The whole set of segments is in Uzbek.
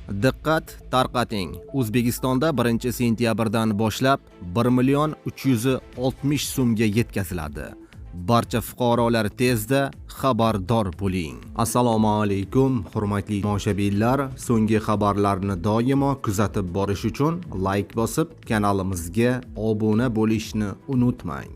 Diqqat, tarqating. O'zbekistonda 1-sentyabrdan boshlab 1.360 so'mga yetkaziladi. Barcha fuqarolar tezda xabardor bo'ling. Assalomu alaykum, hurmatli tomoshabinlar. So'nggi xabarlarni doimo kuzatib borish uchun like bosib, kanalimizga obuna bo'lishni unutmang.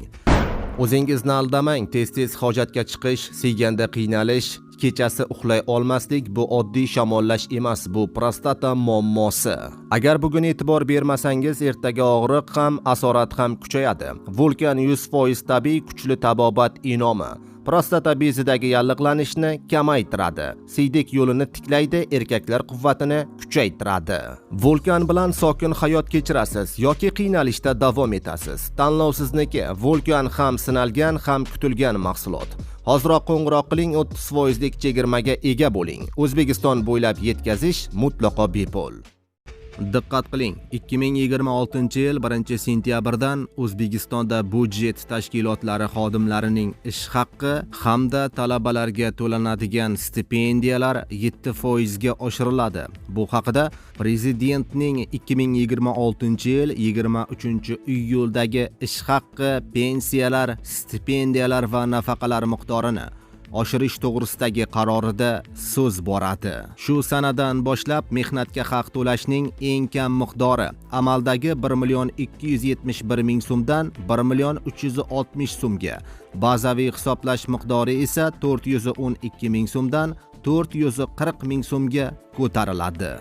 O'zingizni aldamang. Tez-tez hojatga chiqish, siyganda qiynalish, kechasi uxlay olmaslik bu oddiy shamollash emas, bu prostata muammosi. Agar bugun e'tibor bermasangiz, ertaga og'riq ham, asorat ham kuchayadi. Vulkan 100% tabiiy kuchli tabobat inomi. Prostata bezidagi yalliqlanishni kamaytiradi. Siydik yo'lini tiklaydi, erkaklar quvvatini kuchaytiradi. Vulkan bilan sokin hayot kechirasiz yoki qiynalishda davom etasiz. Tanlov sizniki. Vulkan ham sinalgan, ham kutilgan mahsulot. Hoziroq qo'ng'iroq qiling, 30% lik chegirmaga ega bo'ling. O'zbekiston bo'ylab yetkazish mutlaqo bepul. Diqqat qiling, 2026-yil 1-sentyabrdan O'zbekistonda budjet tashkilotlari xodimlarining ish haqqi hamda talabalarga to'lanadigan stipendiyalar 7% ga oshiriladi. Bu haqida Prezidentning 2026-yil 23-iyuldagi ish haqqi, pensiyalar, stipendiyalar va nafaqalar miqdorini oshirish to'g'risidagi qarorida so'z boradi. Shu sanadan boshlab mehnatga haq to'lashning eng kam miqdori amaldagi 1.271.000 so'mdan 1.360.000 so'mga, bazaviy hisoblash miqdori esa 412.000 so'mdan 440.000 so'mga ko'tariladi.